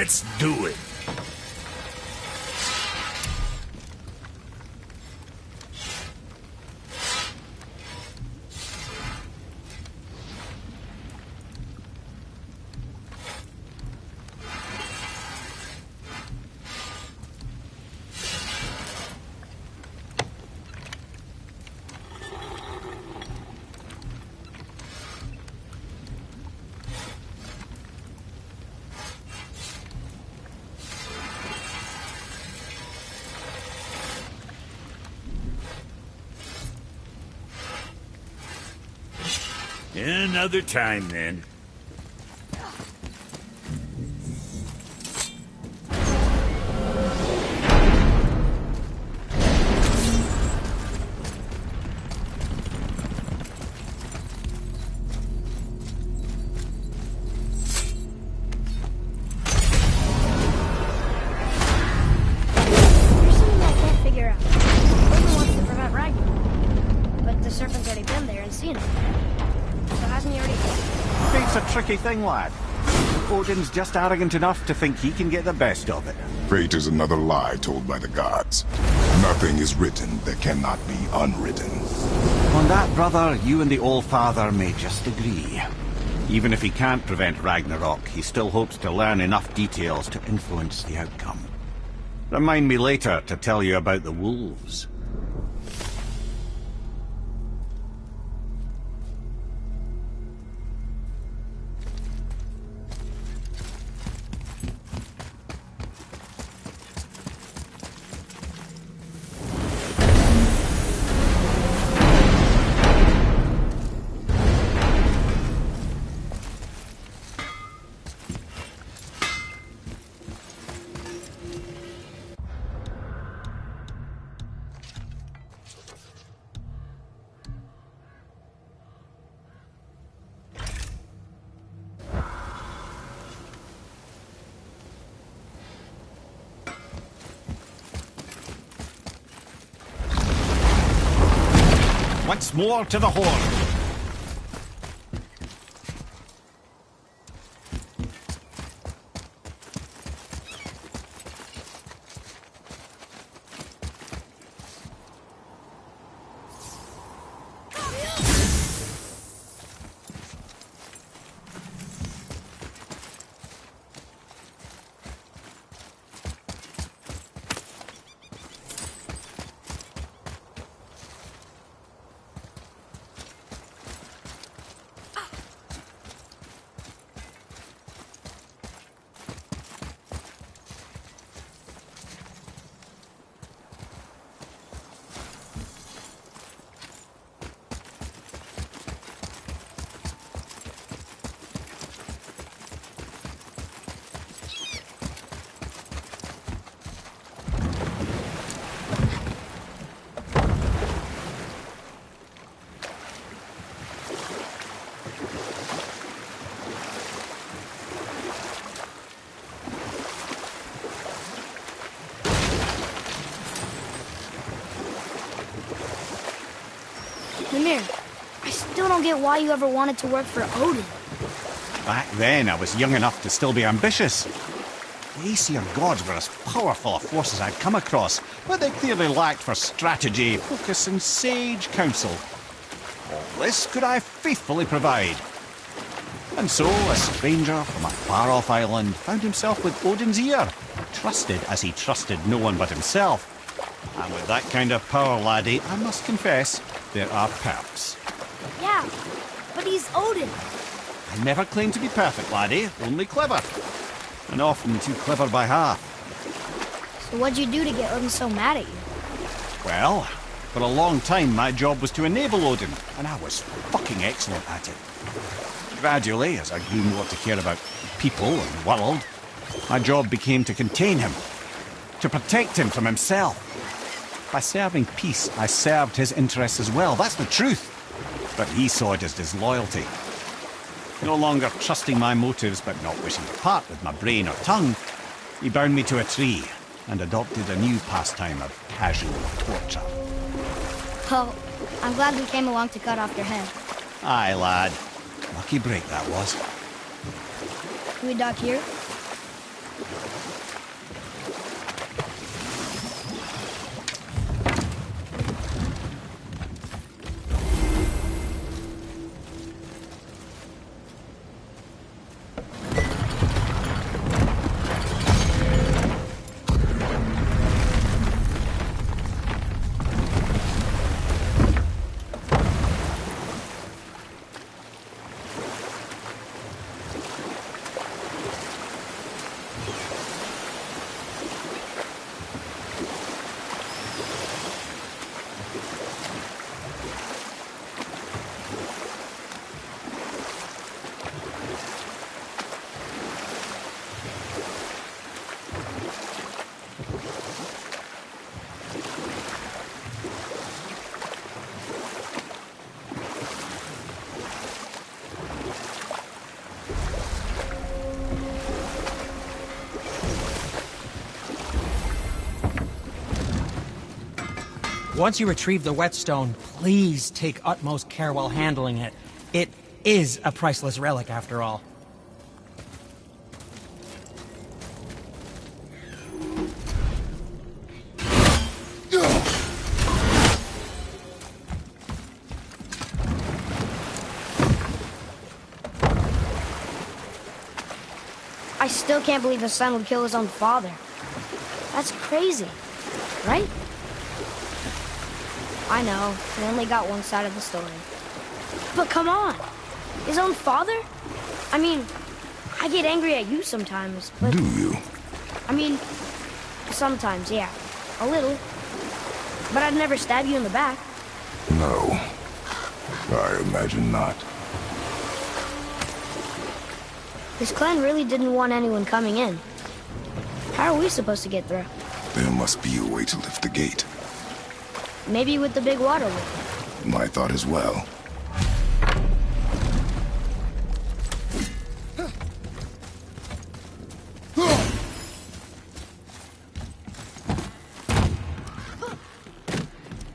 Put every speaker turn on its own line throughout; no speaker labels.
Let's do it. Another time, then.
Tricky thing, lad. Odin's just arrogant enough to think he can get the best of it.
Fate is another lie told by the gods. Nothing is written that cannot be unwritten.
On that, brother, you and the All-Father may just agree. Even if he can't prevent Ragnarok, he still hopes to learn enough details to influence the outcome. Remind me later to tell you about the wolves. Once more to the horn.
Mimir, I still don't get why you ever wanted to work for Odin.
Back then, I was young enough to still be ambitious. The Aesir gods were as powerful a force as I'd come across, but they clearly lacked for strategy, focus, and sage counsel. All this could I faithfully provide. And so, a stranger from a far-off island found himself with Odin's ear, trusted as he trusted no one but himself. And with that kind of power, laddie, I must confess, there are perks.
Yeah, but he's Odin.
I never claimed to be perfect, laddie, only clever. And often too clever by half.
So what'd you do to get Odin so mad at you?
Well, for a long time my job was to enable Odin, and I was fucking excellent at it. Gradually, as I grew more to care about people and world, my job became to contain him, to protect him from himself. By serving peace, I served his interests as well, that's the truth. But he saw it as disloyalty. No longer trusting my motives, but not wishing to part with my brain or tongue, he bound me to a tree and adopted a new pastime of casual torture.
Well, I'm glad we came along to cut off your head.
Aye, lad. Lucky break that was.
Can we dock here?
Once you retrieve the whetstone, please take utmost care while handling it. It is a priceless relic, after all.
I still can't believe his son would kill his own father. That's crazy, right? I know, we only got one side of the story. But come on, his own father? I mean, I get angry at you sometimes, but...
Do you?
I mean, sometimes, yeah, a little. But I'd never stab you in the back.
No. I imagine not.
This clan really didn't want anyone coming in. How are we supposed to get through?
There must be a way to lift the gate.
Maybe with the big water wheel.
My thought as well.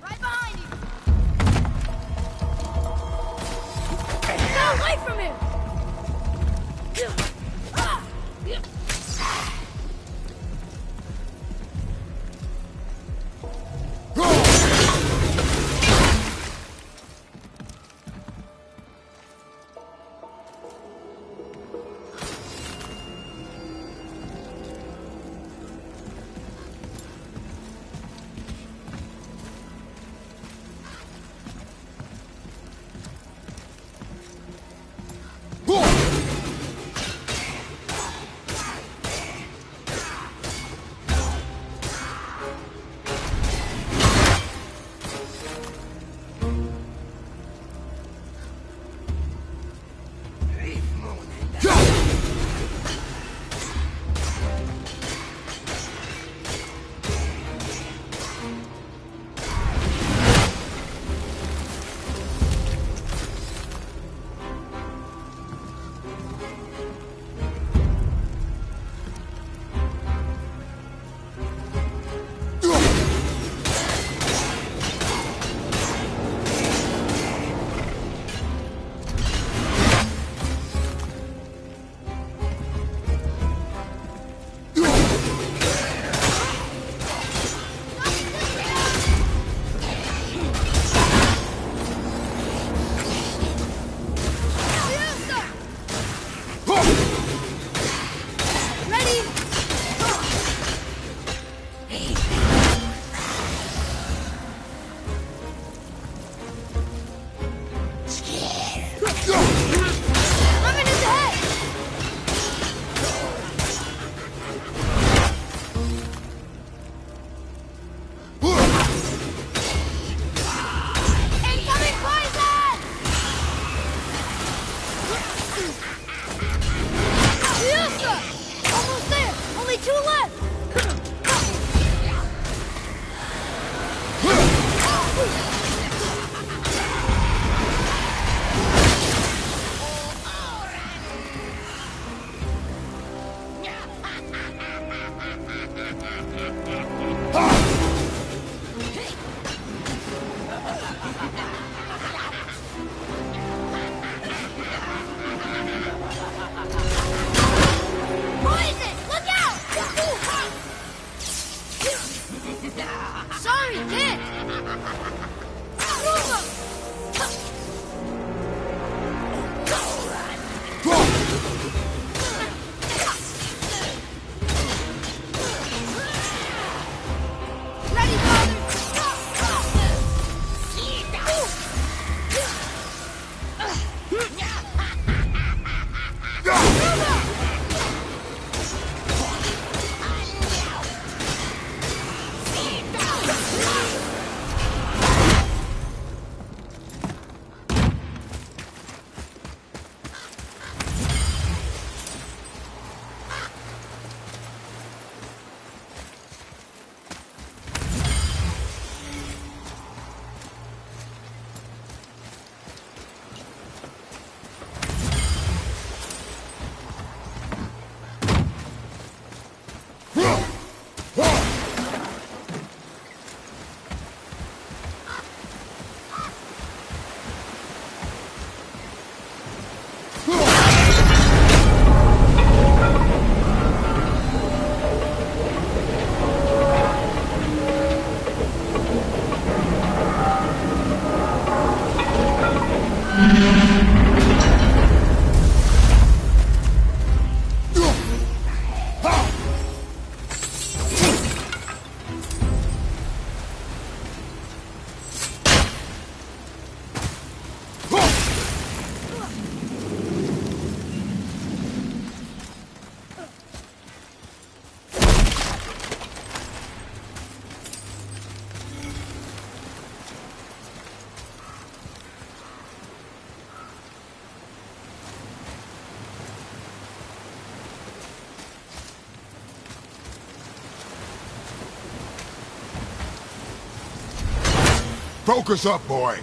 Right behind you! Get away from him!
Focus up, boy.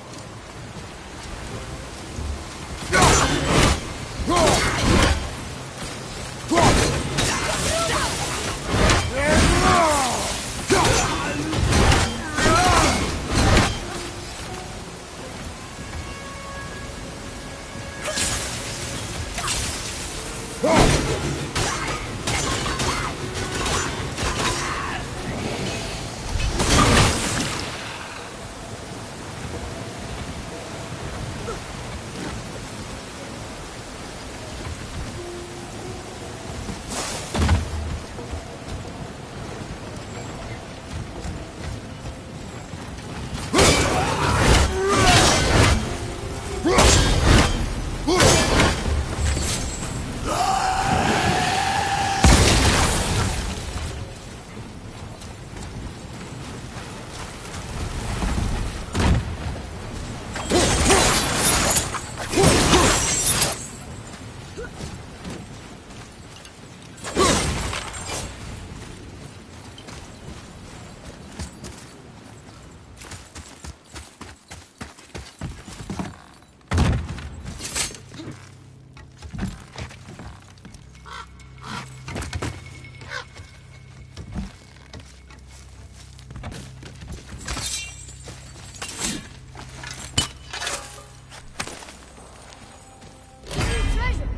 Treasure!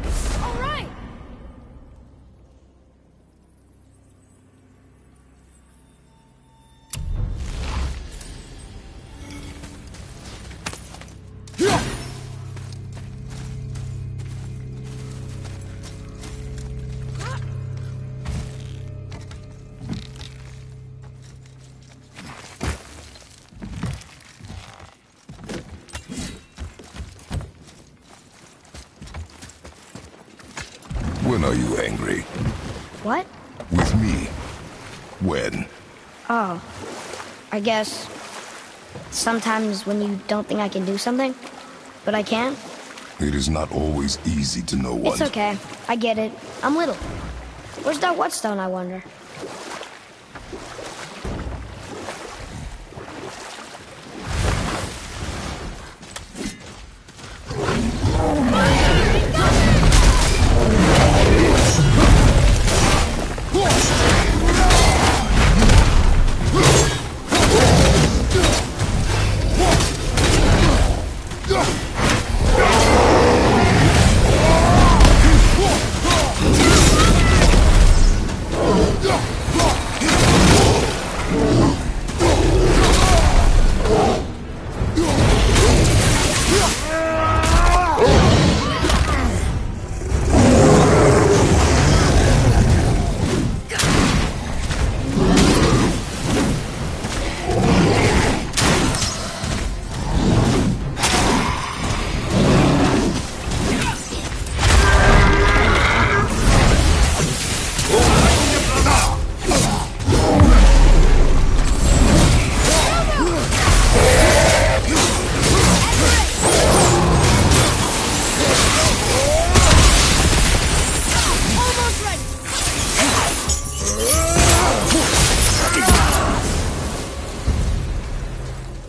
All right!
When are you angry?
What?
With me. When?
Oh, I guess sometimes when you don't think I can do something, but I can.
It is not always easy to know what.
It's okay. I get it. I'm little. Where's that whetstone, I wonder?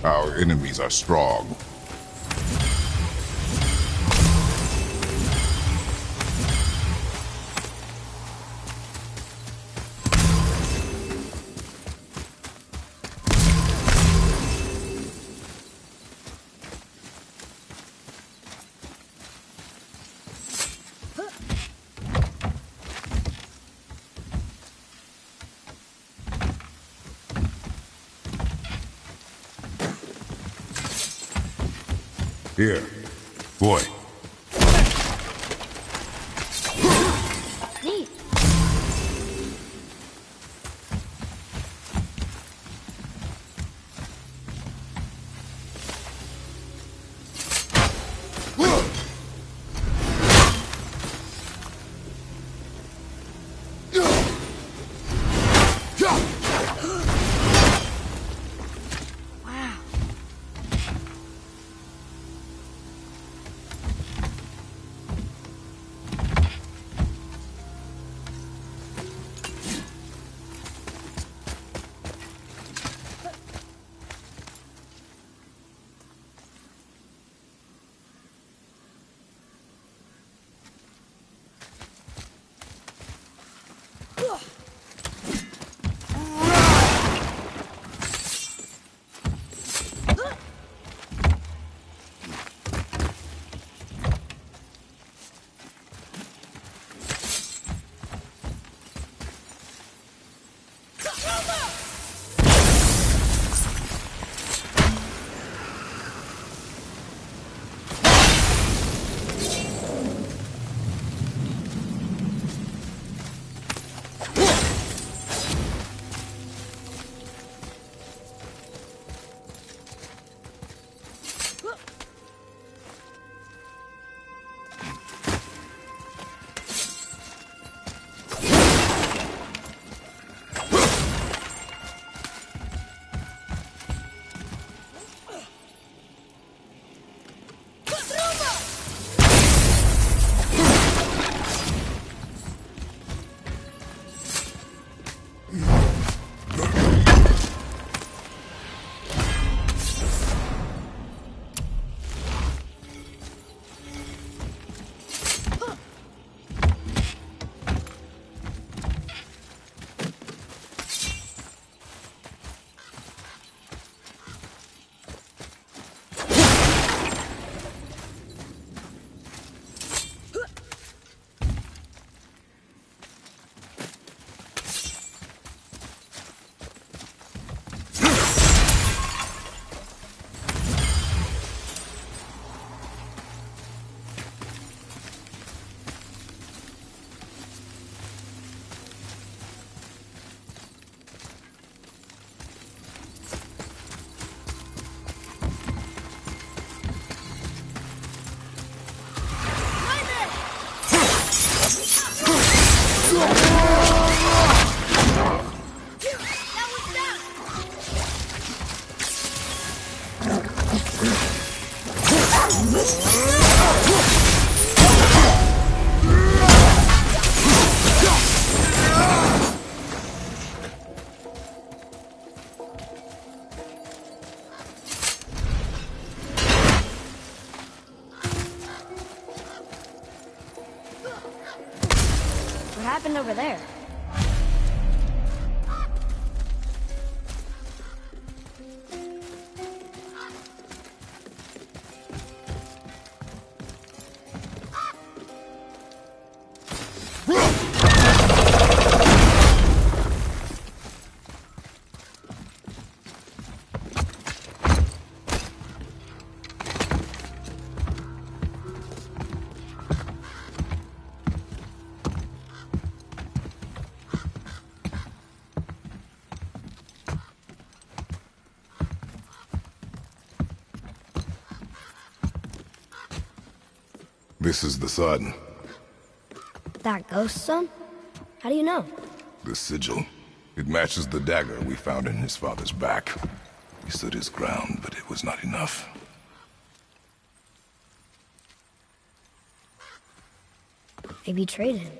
Our enemies are strong. Here, boy.
Neat. Wow. What happened over there?
This is the sun.
That ghost son? How do you know?
The sigil. It matches the dagger we found in his father's back. He stood his ground, but it was not enough.
They betrayed him.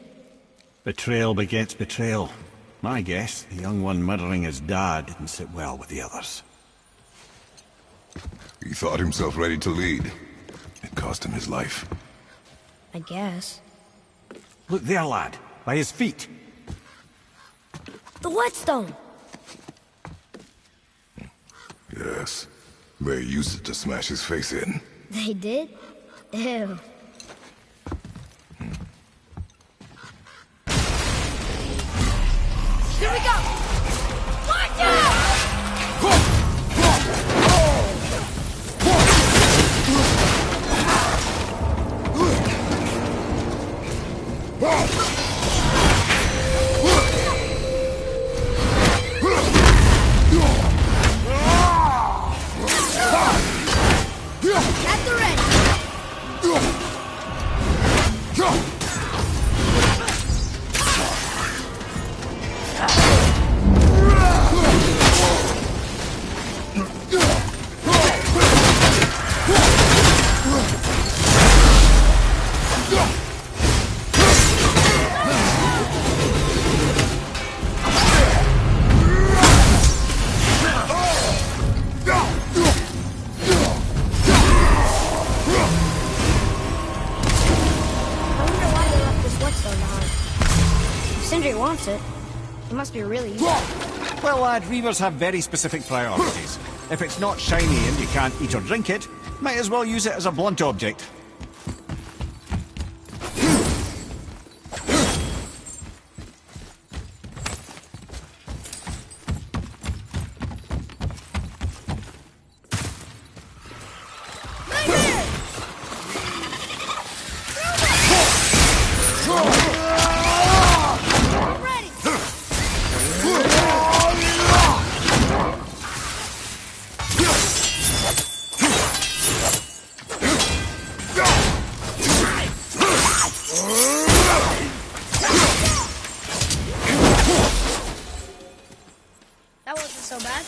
Betrayal begets betrayal. My guess, the young one murdering his dad didn't sit well with the others.
He thought himself ready to lead. It cost him his life.
I guess.
Look there, lad. By his feet.
The whetstone!
Yes. They used it to smash his face in.
They did? Ew. Here we go! Watch out! At the ready! I wonder why they left this whetstone behind. If Sindri wants it, it must be really useful.
Well, lad, reavers have very specific priorities. If it's not shiny and you can't eat or drink it, might as well use it as a blunt object.
That wasn't so bad.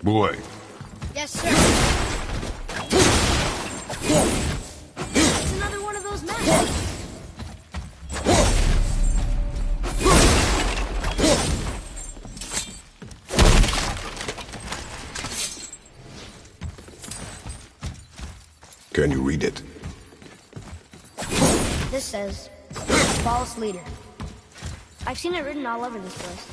Boy,
Yes, sir. It's another one of those maps.
can you read it?
This says, false leader. I've seen it written all over this place.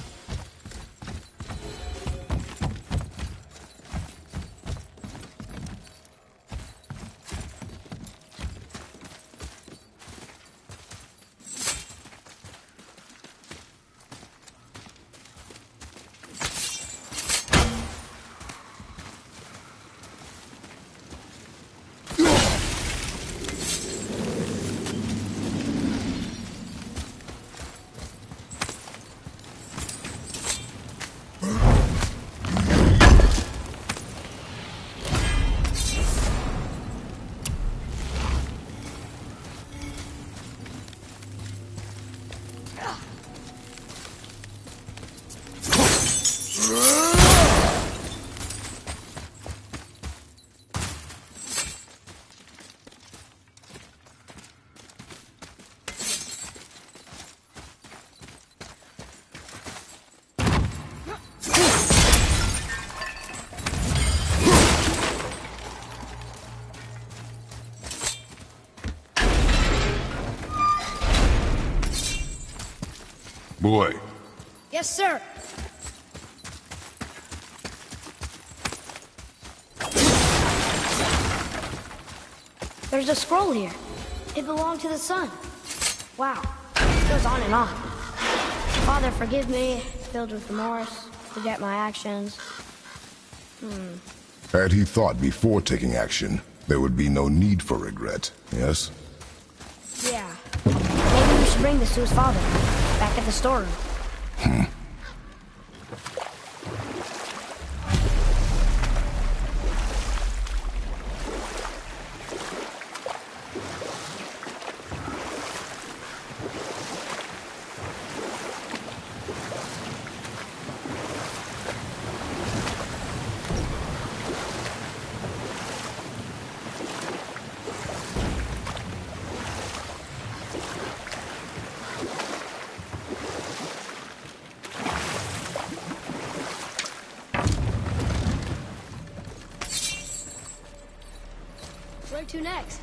Boy,
Yes, sir. There's a scroll here. It belonged to the sun. Wow. It goes on and on. Father, forgive me, filled with remorse, forget my actions.
had he thought before taking action, there would be no need for regret, yes?
Yeah. Maybe we should bring this to his father, back at the storeroom. Where to next?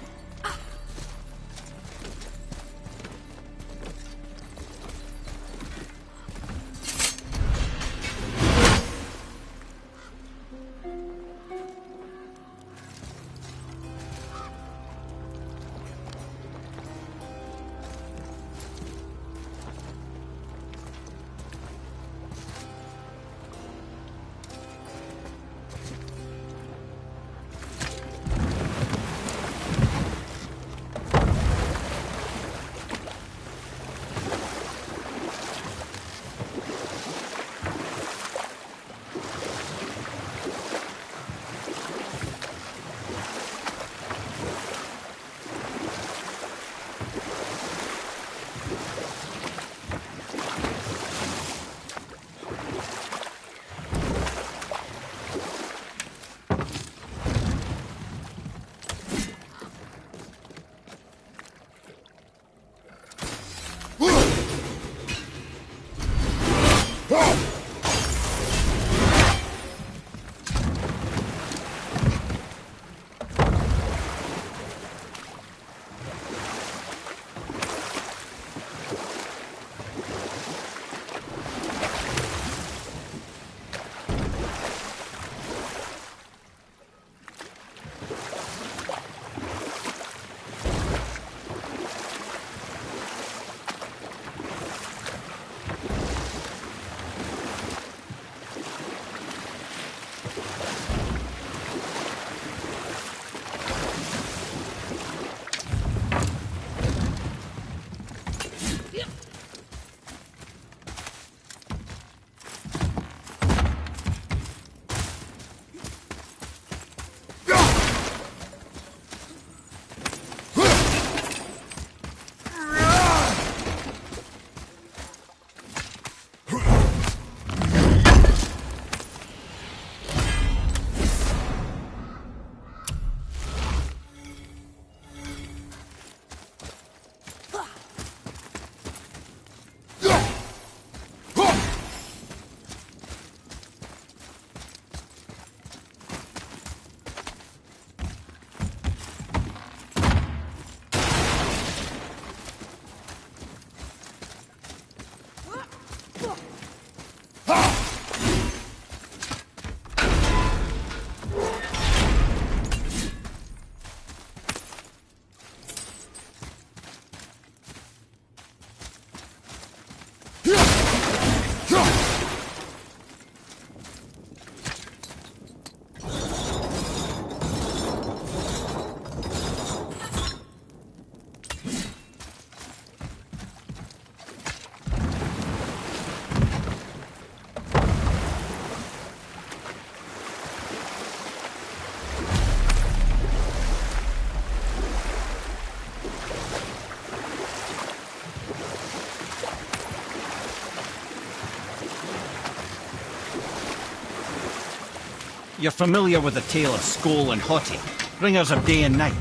You're familiar with the tale of Skoll and Hottie, bringers of day and night.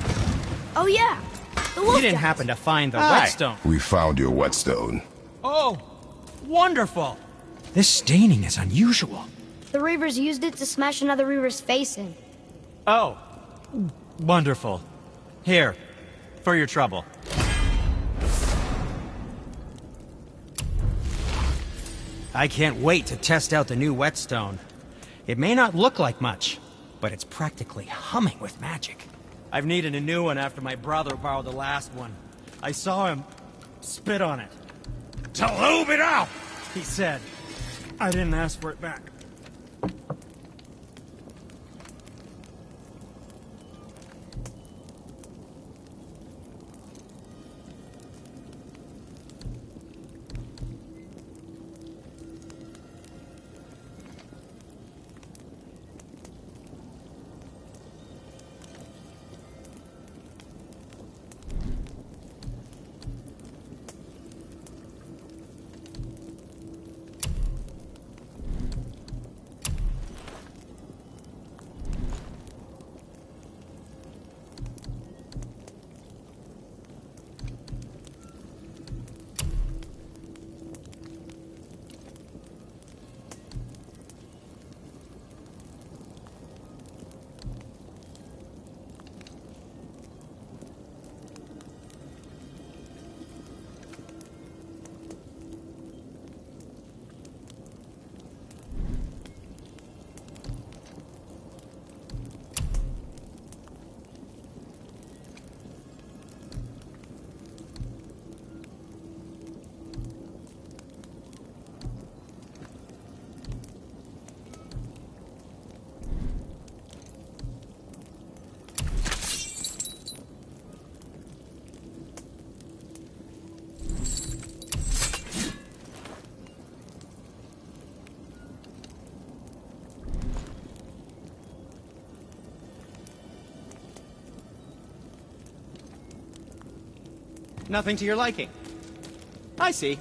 Oh yeah, the wolf
You didn't
guys.
happen to find the
Aye.
whetstone.
We found your whetstone.
Oh, wonderful. This staining is unusual.
The Reavers used it to smash another Reaver's face in.
Oh, wonderful. Here, for your trouble. I can't wait to test out the new whetstone. It may not look like much, but it's practically humming with magic. I've needed a new one after my brother borrowed the last one. I saw him spit on it. "To lube it up," he said. I didn't ask for it back. Nothing to your liking. I see.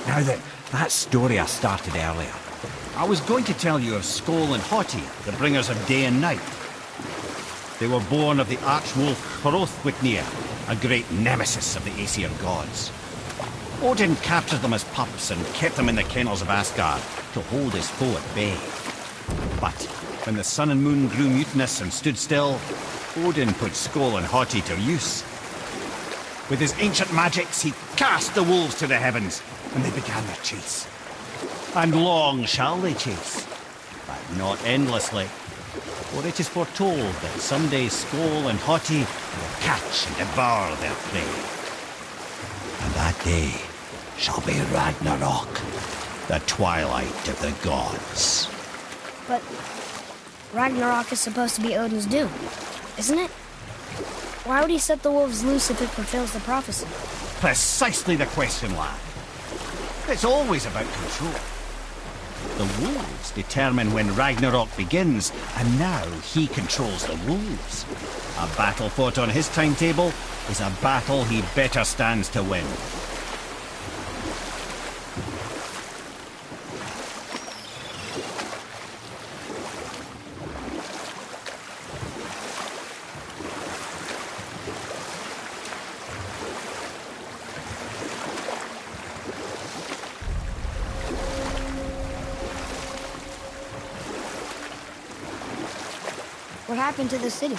Now then, that story I started earlier. I was going to tell you of Skoll and Hati, the bringers of day and night. They were born of the archwolf Hrothwitnir, a great nemesis of the Aesir gods. Odin captured them as pups and kept them in the kennels of Asgard to hold his foe at bay. But when the sun and moon grew mutinous and stood still, Odin put Skoll and Hati to use. With his ancient magics, he cast the wolves to the heavens, and they began their chase. And long shall they chase, but not endlessly, for it is foretold that someday Skoll and Hati will catch and devour their prey. And that day shall be Ragnarok, the twilight of the gods.
But Ragnarok is supposed to be Odin's doom, isn't it? Why would he set the wolves loose if it fulfills the prophecy?
Precisely the question, lad. It's always about control. The wolves determine when Ragnarok begins, and now he controls the wolves. A battle fought on his timetable is a battle he better stands to win.
What happened to the city?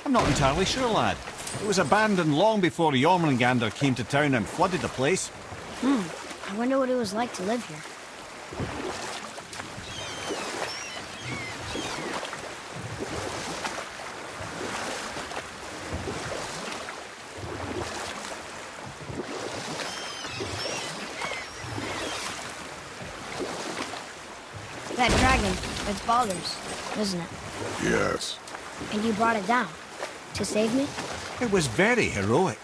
I'm not entirely sure, lad. It was abandoned long before Jormungandr came to town and flooded the place.
I wonder what it was like to live here. That dragon, it's Baldur's, isn't it?
Yes.
And you brought it down. To save me?
It was very heroic.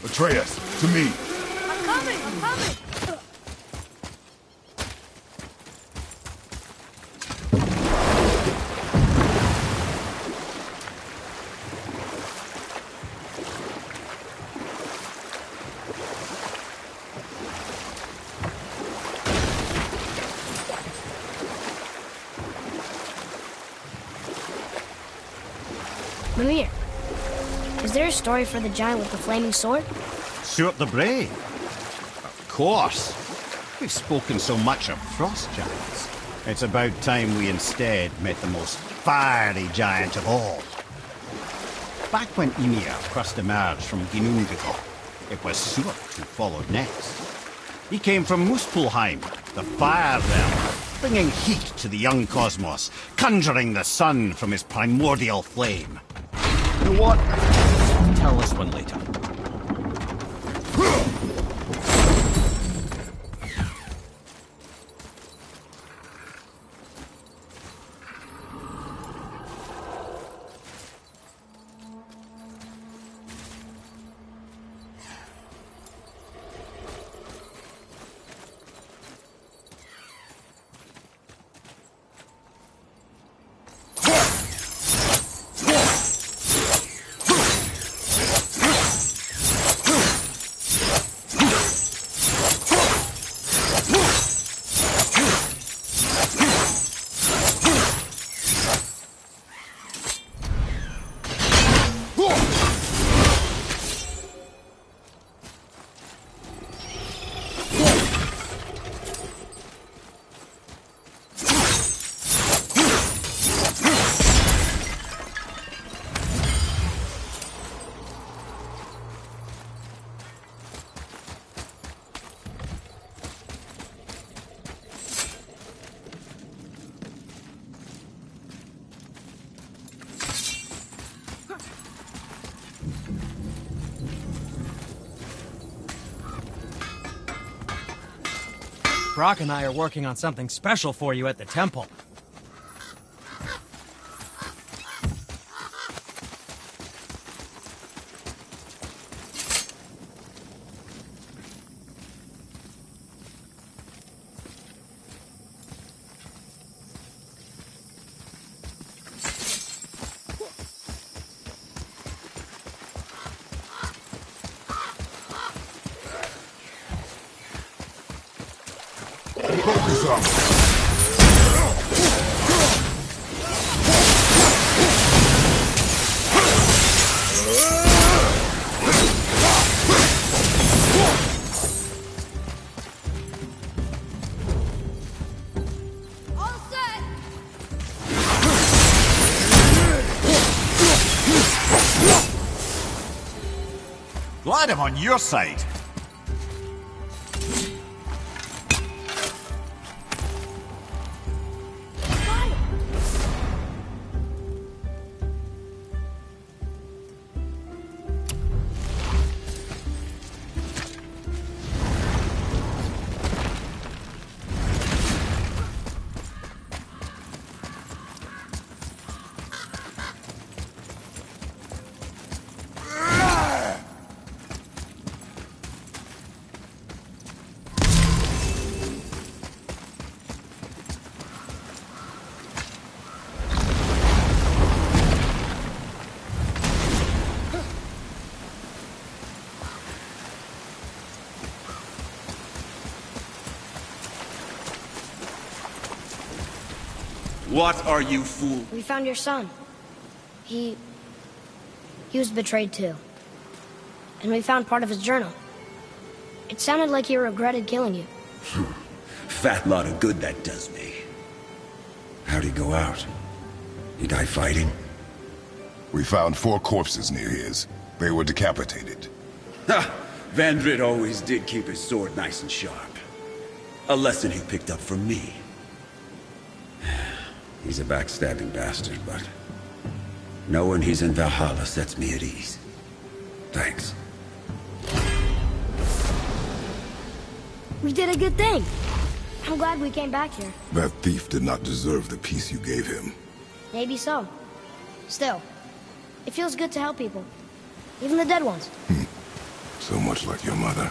Atreus, to me.
I'm coming! I'm coming! Mimir, is there a story for the giant with the flaming sword?
Stuart the Brave? Of course. We've spoken so much of frost giants. It's about time we instead met the most fiery giant of all. Back when Ymir first emerged from Ginnungagap, it was Stuart who followed next. He came from Muspelheim, the fire realm, bringing heat to the young cosmos, conjuring the sun from his primordial flame. You know what? Tell this one later.
Brock and I are working on something special for you at the temple.
Focus up.
Glad I'm on your side.
What are you fool?
We found your son. He was betrayed too. And we found part of his journal. It sounded like he regretted killing you.
Fat lot of good that does me. How'd he go out? He die fighting?
We found 4 corpses near his. They were decapitated.
Ha! Vandrit always did keep his sword nice and sharp. A lesson he picked up from me. He's a backstabbing bastard, but knowing he's in Valhalla sets me at ease. Thanks.
We did a good thing. I'm glad we came back here.
That thief did not deserve the peace you gave him.
Maybe so. Still, it feels good to help people. Even the dead ones.
So much like your mother.